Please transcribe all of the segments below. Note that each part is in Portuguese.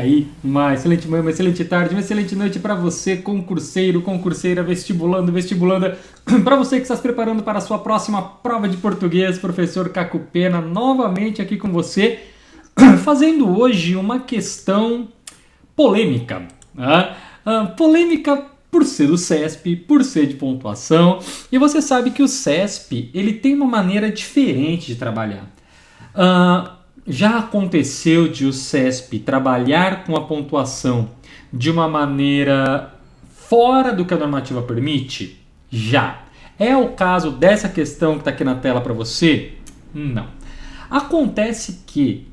aí, uma excelente manhã, uma excelente tarde, uma excelente noite para você, concurseiro, concurseira, vestibulando, vestibulanda, para você que está se preparando para a sua próxima prova de português, professor Caco Pena, novamente aqui com você, fazendo hoje uma questão polêmica, né? Polêmica por ser do CESP, por ser de pontuação, e você sabe que o CESP ele tem uma maneira diferente de trabalhar. Já aconteceu de o CESP trabalhar com a pontuação de uma maneira fora do que a normativa permite? Já. É o caso dessa questão que está aqui na tela para você? Não. Acontece que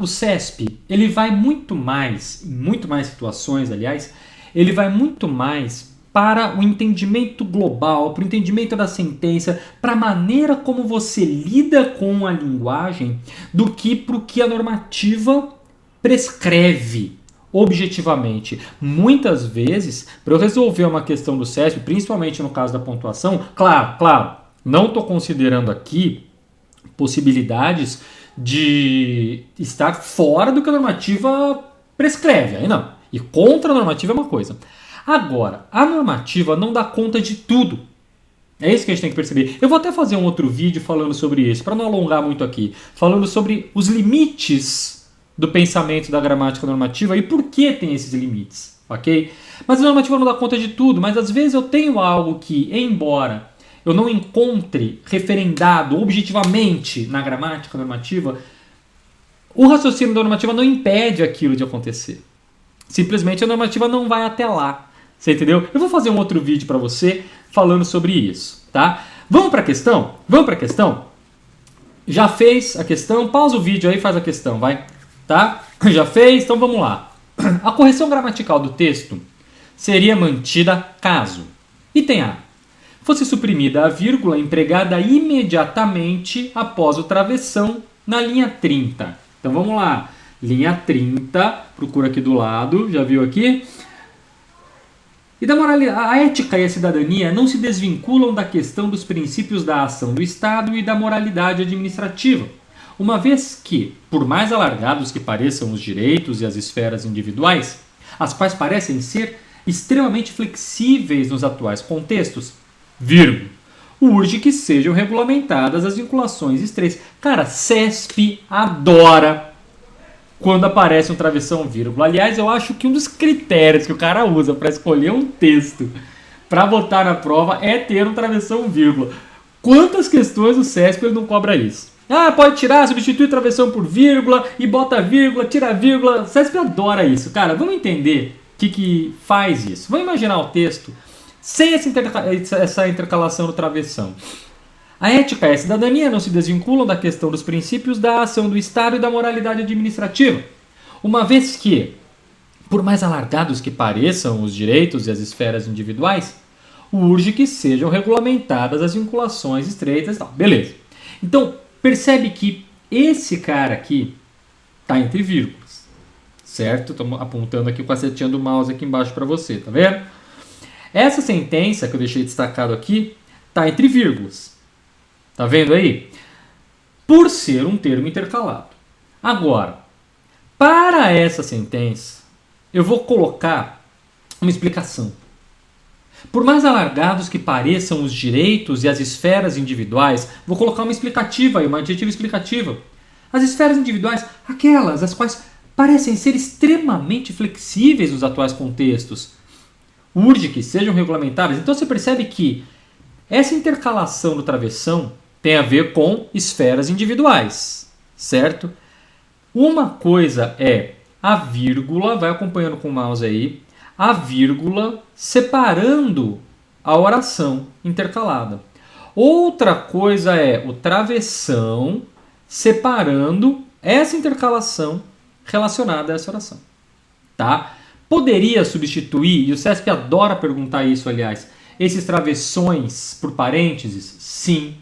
o CESP ele vai muito mais, em muito mais situações, aliás, ele vai muito mais para o entendimento global, para o entendimento da sentença, para a maneira como você lida com a linguagem, do que para o que a normativa prescreve objetivamente. Muitas vezes, para eu resolver uma questão do CESP, principalmente no caso da pontuação, claro, não estou considerando aqui possibilidades de estar fora do que a normativa prescreve, aí não. E contra a normativa é uma coisa. Agora, a normativa não dá conta de tudo. É isso que a gente tem que perceber. Eu vou até fazer um outro vídeo falando sobre isso, para não alongar muito aqui. Falando sobre os limites do pensamento da gramática normativa e por que tem esses limites, ok? Mas a normativa não dá conta de tudo, mas às vezes eu tenho algo que, embora eu não encontre referendado objetivamente na gramática normativa, o raciocínio da normativa não impede aquilo de acontecer. Simplesmente a normativa não vai até lá. Você entendeu? Eu vou fazer um outro vídeo para você falando sobre isso, tá? Vamos para a questão? Vamos para a questão? Já fez a questão? Pausa o vídeo aí e faz a questão, vai? Tá? Já fez? Então vamos lá. A correção gramatical do texto seria mantida caso. Item A. Fosse suprimida a vírgula empregada imediatamente após o travessão na linha 30. Então vamos lá. Linha 30, procura aqui do lado, já viu aqui? E da moralidade, a ética e a cidadania não se desvinculam da questão dos princípios da ação do Estado e da moralidade administrativa, uma vez que, por mais alargados que pareçam os direitos e as esferas individuais, as quais parecem ser extremamente flexíveis nos atuais contextos, urge que sejam regulamentadas as vinculações estreitas. Cara, CESP adora quando aparece um travessão vírgula. Aliás, eu acho que um dos critérios que o cara usa para escolher um texto para botar na prova é ter um travessão vírgula. Quantas questões o CESP ele não cobra isso? Pode tirar, substitui travessão por vírgula e bota vírgula, tira vírgula. O CESP adora isso. Cara, vamos entender o que faz isso. Vamos imaginar o texto sem essa intercalação do travessão. A ética e a cidadania não se desvinculam da questão dos princípios da ação do Estado e da moralidade administrativa, uma vez que, por mais alargados que pareçam os direitos e as esferas individuais, urge que sejam regulamentadas as vinculações estreitas e tal. Beleza. Então, percebe que esse cara aqui está entre vírgulas, certo? Estou apontando aqui com a setinha do mouse aqui embaixo para você, tá vendo? Essa sentença que eu deixei destacado aqui está entre vírgulas. Tá vendo aí? Por ser um termo intercalado. Agora, para essa sentença, eu vou colocar uma explicação. Por mais alargados que pareçam os direitos e as esferas individuais, vou colocar uma explicativa aí, uma adjetiva explicativa. As esferas individuais, aquelas as quais parecem ser extremamente flexíveis nos atuais contextos, urge que sejam regulamentadas. Então você percebe que essa intercalação do travessão tem a ver com esferas individuais, certo? Uma coisa é a vírgula, vai acompanhando com o mouse aí, a vírgula separando a oração intercalada. Outra coisa é o travessão separando essa intercalação relacionada a essa oração. Tá? Poderia substituir, e o CESP adora perguntar isso, aliás, esses travessões por parênteses? Sim.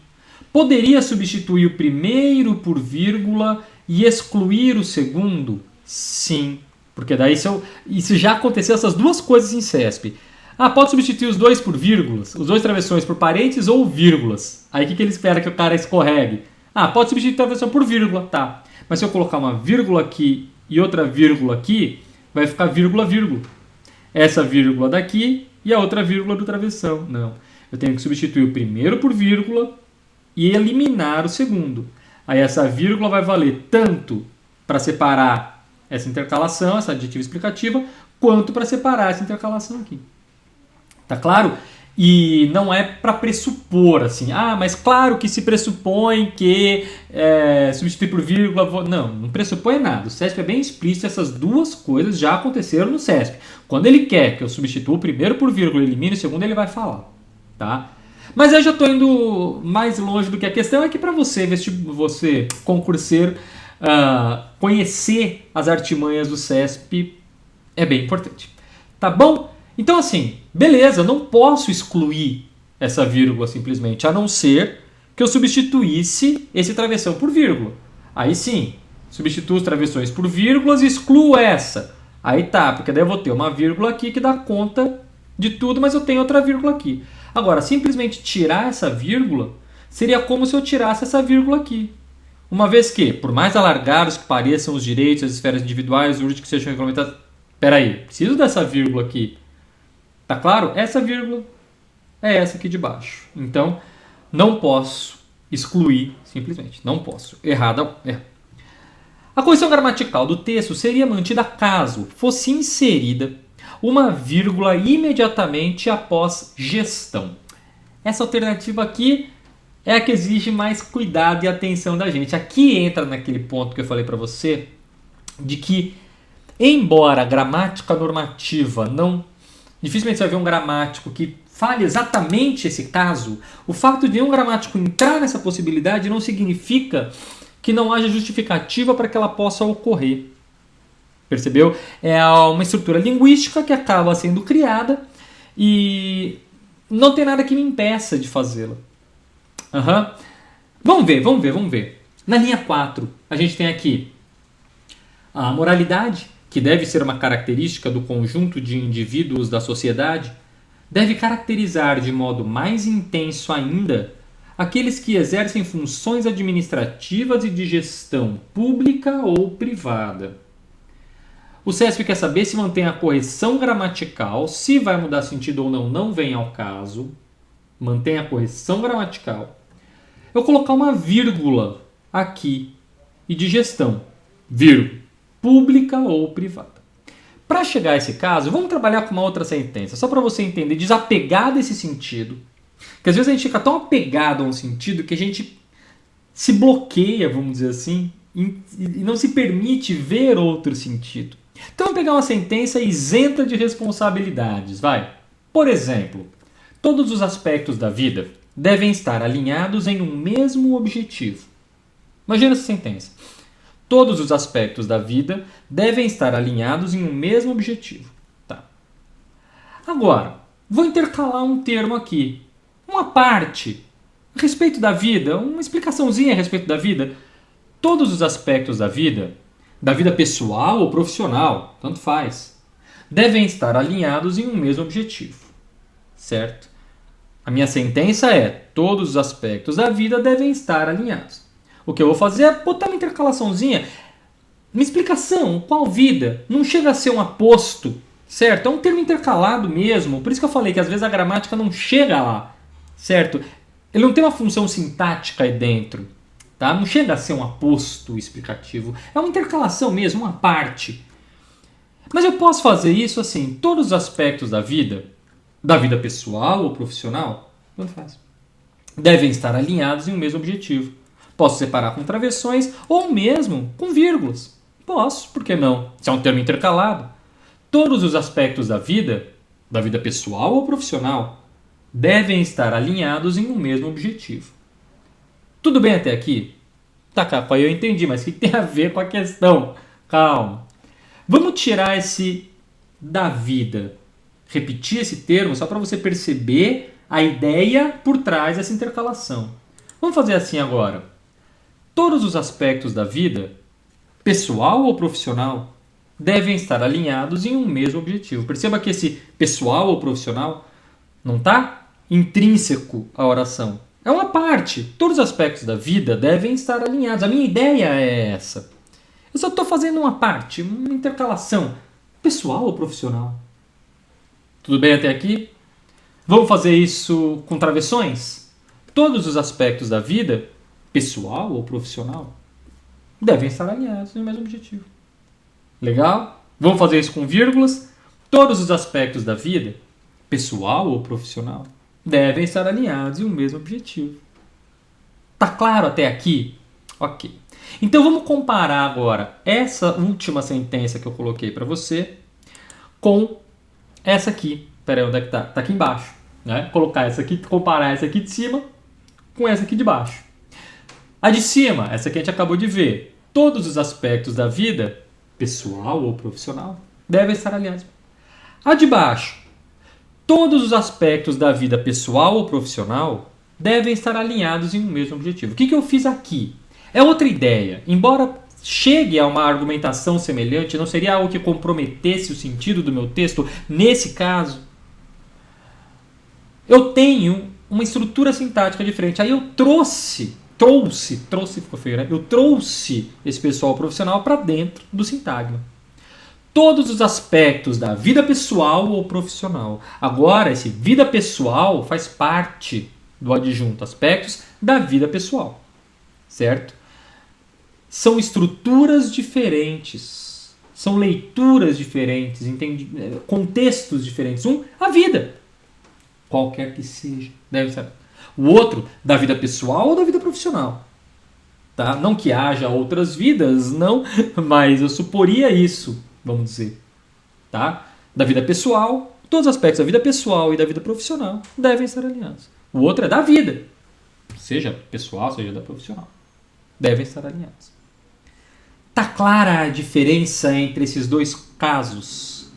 Poderia substituir o primeiro por vírgula e excluir o segundo? Sim. Porque daí isso já aconteceu, essas duas coisas em CESP. Pode substituir os dois por vírgulas, os dois travessões por parênteses ou vírgulas. Aí o que ele espera que o cara escorregue? Pode substituir a travessão por vírgula, tá. Mas se eu colocar uma vírgula aqui e outra vírgula aqui, vai ficar vírgula, vírgula. Essa vírgula daqui e a outra vírgula do travessão. Não. Eu tenho que substituir o primeiro por vírgula e eliminar o segundo. Aí essa vírgula vai valer tanto para separar essa intercalação, essa aditiva explicativa, quanto para separar essa intercalação aqui. Tá claro? E não é para pressupor assim, mas claro que se pressupõe que substituir por vírgula... Não pressupõe nada. O CESP é bem explícito, essas duas coisas já aconteceram no CESP. Quando ele quer que eu substitua o primeiro por vírgula e elimine o segundo, ele vai falar. Tá? Mas eu já estou indo mais longe do que a questão, é que para você, você concurseiro, conhecer as artimanhas do CESP é bem importante. Tá bom? Então assim, beleza, não posso excluir essa vírgula simplesmente, a não ser que eu substituísse esse travessão por vírgula. Aí sim, substituo os travessões por vírgulas e excluo essa. Aí tá, porque daí eu vou ter uma vírgula aqui que dá conta de tudo, mas eu tenho outra vírgula aqui. Agora, simplesmente tirar essa vírgula seria como se eu tirasse essa vírgula aqui. Uma vez que, por mais alargados que pareçam os direitos, as esferas individuais, os que sejam regulamentados... Peraí, preciso dessa vírgula aqui. Tá claro? Essa vírgula é essa aqui de baixo. Então, não posso excluir, simplesmente. Não posso. Errada. A correção gramatical do texto seria mantida caso fosse inserida uma vírgula imediatamente após gestão. Essa alternativa aqui é a que exige mais cuidado e atenção da gente. Aqui entra naquele ponto que eu falei para você, de que, embora a gramática normativa não... Dificilmente você vai ver um gramático que fale exatamente esse caso. O fato de um gramático entrar nessa possibilidade não significa que não haja justificativa para que ela possa ocorrer. Percebeu? É uma estrutura linguística que acaba sendo criada e não tem nada que me impeça de fazê-la. Vamos ver. Na linha 4, a gente tem aqui a moralidade, que deve ser uma característica do conjunto de indivíduos da sociedade, deve caracterizar de modo mais intenso ainda aqueles que exercem funções administrativas e de gestão pública ou privada. O CESP quer saber se mantém a correção gramatical, se vai mudar sentido ou não, não vem ao caso. Mantém a correção gramatical. Eu colocar uma vírgula aqui e de gestão, vírgula, pública ou privada. Para chegar a esse caso, vamos trabalhar com uma outra sentença, só para você entender, desapegar desse sentido. Porque às vezes a gente fica tão apegado a um sentido que a gente se bloqueia, vamos dizer assim, e não se permite ver outro sentido. Então vamos pegar uma sentença isenta de responsabilidades, vai. Por exemplo, todos os aspectos da vida devem estar alinhados em um mesmo objetivo. Imagina essa sentença. Todos os aspectos da vida devem estar alinhados em um mesmo objetivo. Tá. Agora, vou intercalar um termo aqui. Uma parte a respeito da vida, uma explicaçãozinha a respeito da vida. Todos os aspectos da vida pessoal ou profissional, tanto faz, devem estar alinhados em um mesmo objetivo. Certo? A minha sentença é: todos os aspectos da vida devem estar alinhados. O que eu vou fazer é botar uma intercalaçãozinha. Uma explicação. Qual vida? Não chega a ser um aposto, certo? É um termo intercalado mesmo. Por isso que eu falei que às vezes a gramática não chega lá, certo? Ele não tem uma função sintática aí dentro, tá? Não chega a ser um aposto explicativo. É uma intercalação mesmo, uma parte. Mas eu posso fazer isso assim. Todos os aspectos da vida pessoal ou profissional, tanto faz, devem estar alinhados em um mesmo objetivo. Posso separar com travessões ou mesmo com vírgulas. Posso, por que não? Se é um termo intercalado. Todos os aspectos da vida pessoal ou profissional, devem estar alinhados em um mesmo objetivo. Tudo bem até aqui? Tá, Caco, aí eu entendi, mas o que tem a ver com a questão? Calma. Vamos tirar esse da vida. Repetir esse termo só para você perceber a ideia por trás dessa intercalação. Vamos fazer assim agora. Todos os aspectos da vida, pessoal ou profissional, devem estar alinhados em um mesmo objetivo. Perceba que esse pessoal ou profissional não está intrínseco à oração. É uma parte. Todos os aspectos da vida devem estar alinhados. A minha ideia é essa. Eu só estou fazendo uma parte, uma intercalação. pessoal ou profissional? Tudo bem até aqui? Vamos fazer isso com travessões? Todos os aspectos da vida, pessoal ou profissional, devem estar alinhados no mesmo objetivo. Legal? Vamos fazer isso com vírgulas? Todos os aspectos da vida, pessoal ou profissional, devem estar alinhados em um mesmo objetivo. Tá claro até aqui? Ok. Então vamos comparar agora essa última sentença que eu coloquei para você com essa aqui. Peraí, onde é que tá? Tá aqui embaixo. Né? Colocar essa aqui, comparar essa aqui de cima com essa aqui de baixo. A de cima, essa que a gente acabou de ver. Todos os aspectos da vida, pessoal ou profissional, devem estar alinhados. A de baixo, todos os aspectos da vida pessoal ou profissional devem estar alinhados em um mesmo objetivo. O que eu fiz aqui? É outra ideia. Embora chegue a uma argumentação semelhante, não seria algo que comprometesse o sentido do meu texto nesse caso. Eu tenho uma estrutura sintática diferente. Aí eu trouxe ficou feio, né? Eu trouxe esse pessoal profissional para dentro do sintagma. Todos os aspectos da vida pessoal ou profissional. Agora, esse vida pessoal faz parte do adjunto, aspectos da vida pessoal. Certo? São estruturas diferentes, são leituras diferentes, contextos diferentes. A vida, qualquer que seja, deve ser. O outro, da vida pessoal ou da vida profissional. Tá? Não que haja outras vidas, não, mas eu suporia isso, vamos dizer. Tá? Da vida pessoal, todos os aspectos da vida pessoal e da vida profissional devem estar alinhados. O outro é da vida, seja pessoal, seja da profissional. Devem estar alinhados. Tá clara a diferença entre esses dois casos?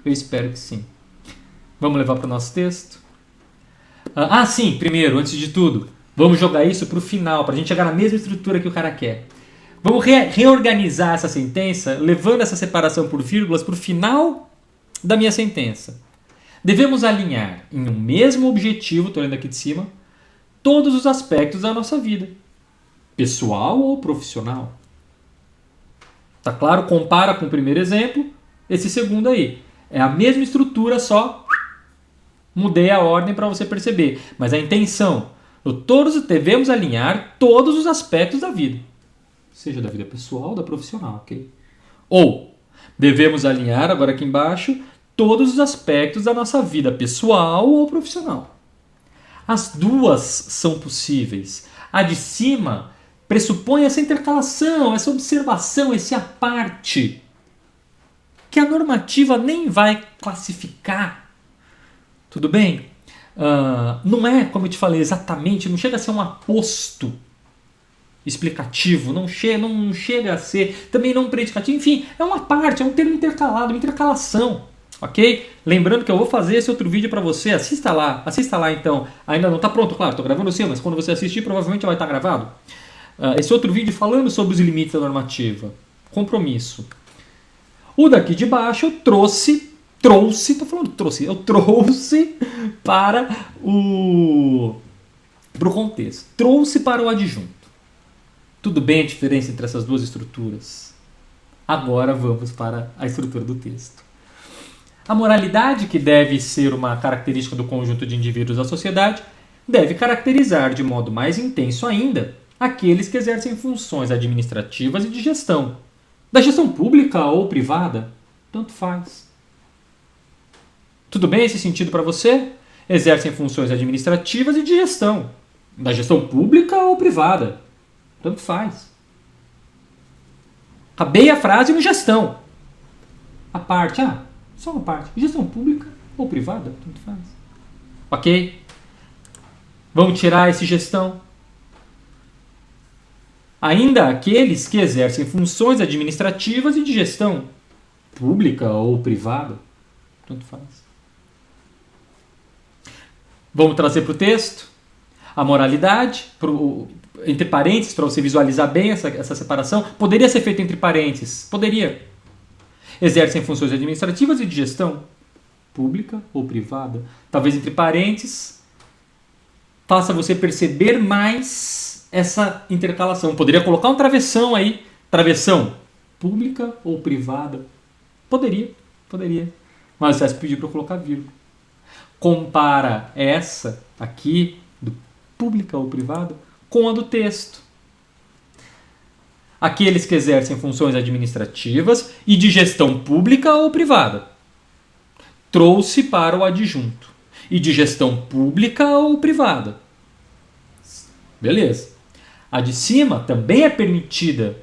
Eu espero que sim. Vamos levar para o nosso texto? Sim, primeiro, antes de tudo, vamos jogar isso para o final, para a gente chegar na mesma estrutura que o cara quer. Vamos reorganizar essa sentença, levando essa separação por vírgulas para o final da minha sentença. Devemos alinhar em um mesmo objetivo, estou olhando aqui de cima, todos os aspectos da nossa vida, pessoal ou profissional. Tá claro? Compara com o primeiro exemplo, esse segundo aí. É a mesma estrutura, só mudei a ordem para você perceber. Mas a intenção, todos devemos alinhar todos os aspectos da vida. Seja da vida pessoal ou da profissional, ok? Ou, devemos alinhar, agora aqui embaixo, todos os aspectos da nossa vida pessoal ou profissional. As duas são possíveis. A de cima pressupõe essa intercalação, essa observação, esse à parte, que a normativa nem vai classificar. Tudo bem? Não é, como eu te falei, exatamente, não chega a ser um aposto explicativo, não chega a ser, também não predicativo, enfim, é uma parte, é um termo intercalado, uma intercalação. Ok? Lembrando que eu vou fazer esse outro vídeo para você, assista lá então. Ainda não está pronto, claro, estou gravando sim, mas quando você assistir provavelmente vai estar gravado. Esse outro vídeo falando sobre os limites da normativa. Compromisso. O daqui de baixo eu trouxe para o contexto. Trouxe para o adjunto. Tudo bem a diferença entre essas duas estruturas? Agora vamos para a estrutura do texto. A moralidade, que deve ser uma característica do conjunto de indivíduos da sociedade, deve caracterizar de modo mais intenso ainda aqueles que exercem funções administrativas e de gestão. Da gestão pública ou privada, tanto faz. Tudo bem esse sentido para você? Exercem funções administrativas e de gestão. Da gestão pública ou privada, tanto faz. Acabei a frase no gestão. A parte, só uma parte. Gestão pública ou privada, tanto faz. Ok? Vamos tirar esse gestão. Ainda aqueles que exercem funções administrativas e de gestão, pública ou privada, tanto faz. Vamos trazer para o texto a moralidade, entre parênteses, para você visualizar bem essa separação. Poderia ser feito entre parênteses? Poderia. Exercem funções administrativas e de gestão, pública ou privada. Talvez entre parênteses faça você perceber mais essa intercalação. Poderia colocar um travessão aí. Travessão, pública ou privada. Poderia. Poderia. Mas o CESP pediu para eu colocar vírgula. Compara essa aqui, do pública ou privado, com a do texto. Aqueles que exercem funções administrativas e de gestão pública ou privada. Trouxe para o adjunto. E de gestão pública ou privada. Beleza. A de cima também é permitida.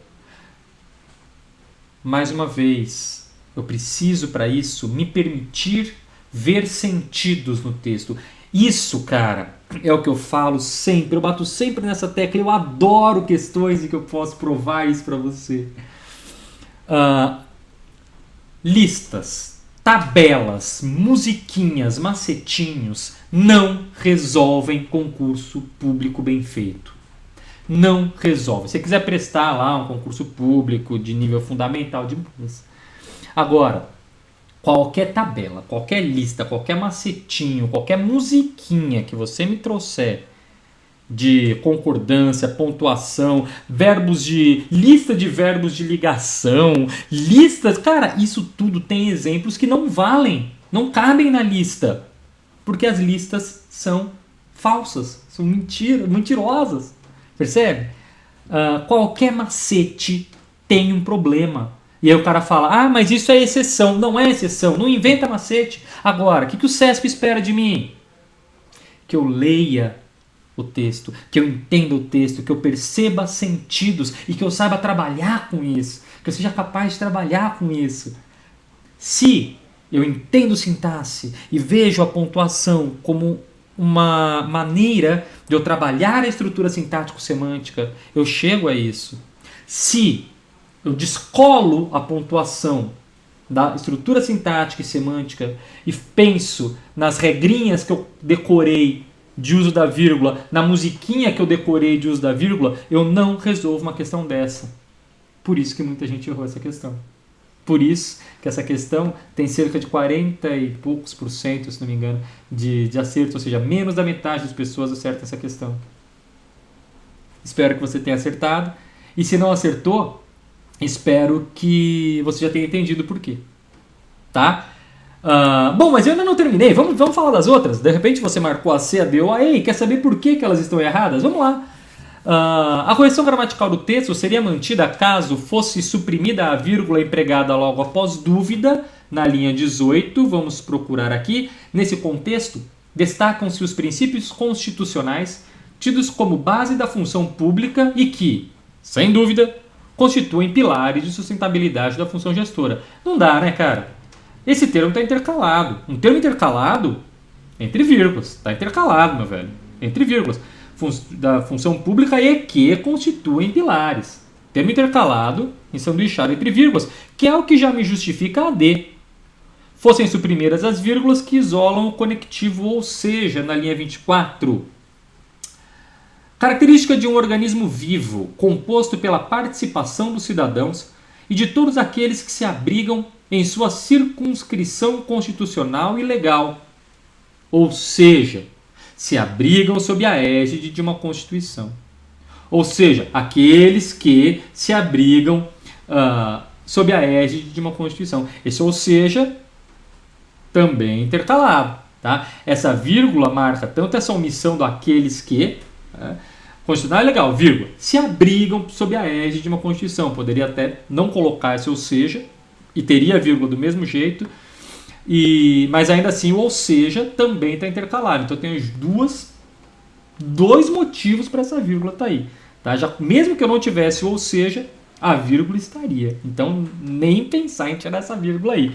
Mais uma vez, eu preciso para isso me permitir ver sentidos no texto. Isso, cara, é o que eu falo sempre. Eu bato sempre nessa tecla. Eu adoro questões em que eu posso provar isso para você. Listas, tabelas, musiquinhas, macetinhos não resolvem concurso público bem feito. Não resolve. Se você quiser prestar lá um concurso público de nível fundamental, de boas. Agora, qualquer tabela, qualquer lista, qualquer macetinho, qualquer musiquinha que você me trouxer de concordância, pontuação, lista de verbos de ligação, listas, cara, isso tudo tem exemplos que não valem, não cabem na lista, porque as listas são falsas, são mentirosas, percebe? Qualquer macete tem um problema. E aí o cara fala, mas isso é exceção. Não é exceção, não inventa macete. Agora, o que o CESP espera de mim? Que eu leia o texto, que eu entenda o texto, que eu perceba sentidos e que eu saiba trabalhar com isso, que eu seja capaz de trabalhar com isso. Se eu entendo sintaxe e vejo a pontuação como uma maneira de eu trabalhar a estrutura sintático-semântica, eu chego a isso. Se eu descolo a pontuação da estrutura sintática e semântica e penso nas regrinhas que eu decorei de uso da vírgula, na musiquinha que eu decorei de uso da vírgula, eu não resolvo uma questão dessa. Por isso que muita gente errou essa questão. Por isso que essa questão tem cerca de 40 e poucos %, se não me engano, de acerto, ou seja, menos da metade das pessoas acertam essa questão. Espero que você tenha acertado. E se não acertou, espero que você já tenha entendido por quê. Tá? Bom, mas eu ainda não terminei. Vamos falar das outras. De repente você marcou a C, a D ou a E e quer saber por que elas estão erradas? Vamos lá. A correção gramatical do texto seria mantida caso fosse suprimida a vírgula empregada logo após dúvida na linha 18. Vamos procurar aqui. Nesse contexto, destacam-se os princípios constitucionais tidos como base da função pública e que, sem dúvida, constituem pilares de sustentabilidade da função gestora. Não dá, né, cara? Esse termo está intercalado. Um termo intercalado entre vírgulas. Está intercalado, meu velho. Entre vírgulas. Da função pública e que constituem pilares. Termo intercalado, ensanduichado entre vírgulas, que é o que já me justifica a D. Fossem suprimidas as vírgulas que isolam o conectivo, ou seja, na linha 24. Característica de um organismo vivo, composto pela participação dos cidadãos e de todos aqueles que se abrigam em sua circunscrição constitucional e legal. Ou seja, se abrigam sob a égide de uma Constituição. Ou seja, aqueles que se abrigam sob a égide de uma Constituição. Esse ou seja também intercalado. Tá? Essa vírgula marca tanto essa omissão do aqueles que... Constitucional é legal, vírgula. Se abrigam sob a égide de uma Constituição. Poderia até não colocar esse ou seja, e teria vírgula do mesmo jeito, mas ainda assim o ou seja também está intercalado. Então eu tenho dois motivos para essa vírgula estar aí. Tá? Mesmo que eu não tivesse o ou seja, a vírgula estaria. Então nem pensar em tirar essa vírgula aí.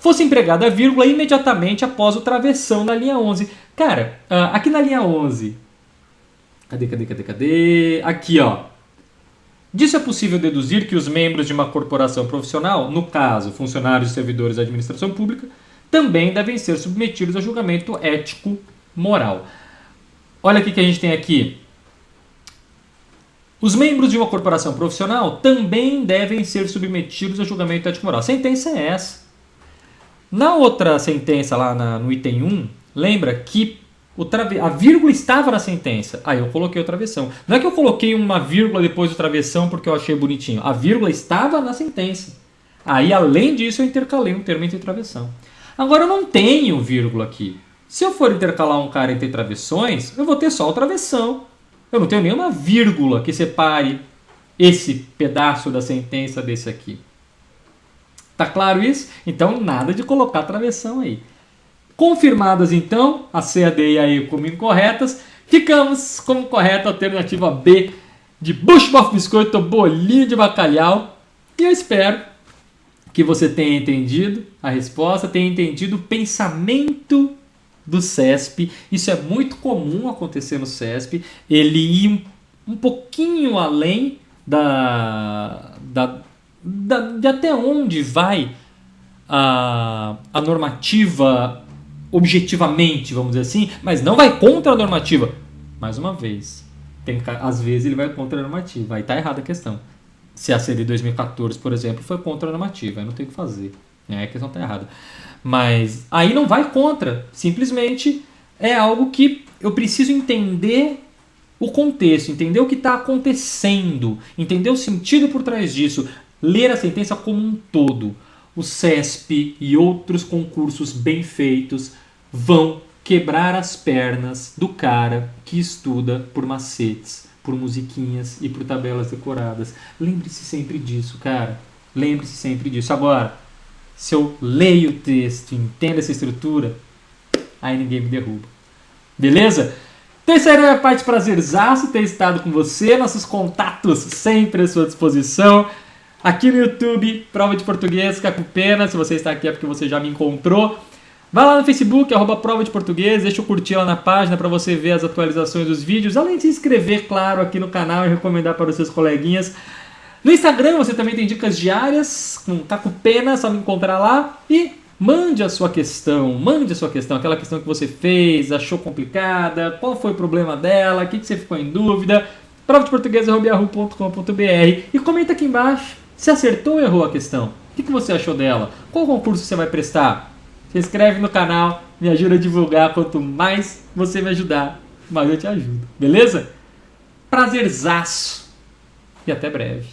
Fosse empregada a vírgula imediatamente após o travessão na linha 11. Cara, aqui na linha 11... Cadê? Aqui, ó. Disso é possível deduzir que os membros de uma corporação profissional, no caso, funcionários e servidores da administração pública, também devem ser submetidos a julgamento ético-moral. Olha o que a gente tem aqui. Os membros de uma corporação profissional também devem ser submetidos a julgamento ético-moral. A sentença é essa. Na outra sentença, lá no item 1, lembra que a vírgula estava na sentença. Aí eu coloquei o travessão. Não é que eu coloquei uma vírgula depois do travessão porque eu achei bonitinho. A vírgula estava na sentença. Aí, além disso, eu intercalei um termo entre travessão. Agora, eu não tenho vírgula aqui. Se eu for intercalar um cara entre travessões, eu vou ter só o travessão. Eu não tenho nenhuma vírgula que separe esse pedaço da sentença desse aqui. Tá claro isso? Então, nada de colocar travessão aí. Confirmadas, então, a C, a D e a E como incorretas, ficamos como correta a alternativa B de bushboff biscoito, bolinho de bacalhau. E eu espero que você tenha entendido a resposta, tenha entendido o pensamento do CESP. Isso é muito comum acontecer no CESP. Ele ir um pouquinho além de até onde vai a normativa objetivamente, vamos dizer assim, mas não vai contra a normativa. Mais uma vez, às vezes ele vai contra a normativa. Aí está errada a questão. Se a CD 2014, por exemplo, foi contra a normativa, aí não tem o que fazer. Aí a questão está errada. Mas aí não vai contra. Simplesmente é algo que eu preciso entender o contexto, entender o que está acontecendo, entender o sentido por trás disso, ler a sentença como um todo. O CESP e outros concursos bem feitos vão quebrar as pernas do cara que estuda por macetes, por musiquinhas e por tabelas decoradas. Lembre-se sempre disso, cara. Lembre-se sempre disso. Agora, se eu leio o texto, entendo essa estrutura, aí ninguém me derruba. Beleza? Então isso aí era a parte prazerzaço ter estado com você. Nossos contatos sempre à sua disposição. Aqui no YouTube, Prova de Português, Cacupena. Se você está aqui é porque você já me encontrou. Vai lá no Facebook, @Prova de Português. Deixa eu curtir lá na página para você ver as atualizações dos vídeos. Além de se inscrever, claro, aqui no canal e recomendar para os seus coleguinhas. No Instagram você também tem dicas diárias com Cacupena, só me encontrar lá. E mande a sua questão, aquela questão que você fez, achou complicada, qual foi o problema dela, o que você ficou em dúvida. provadeportuguês@yahoo.com.br e comenta aqui embaixo se acertou ou errou a questão. O que você achou dela? Qual concurso você vai prestar? Se inscreve no canal, me ajuda a divulgar. Quanto mais você me ajudar, mais eu te ajudo. Beleza? Prazerzaço. E até breve.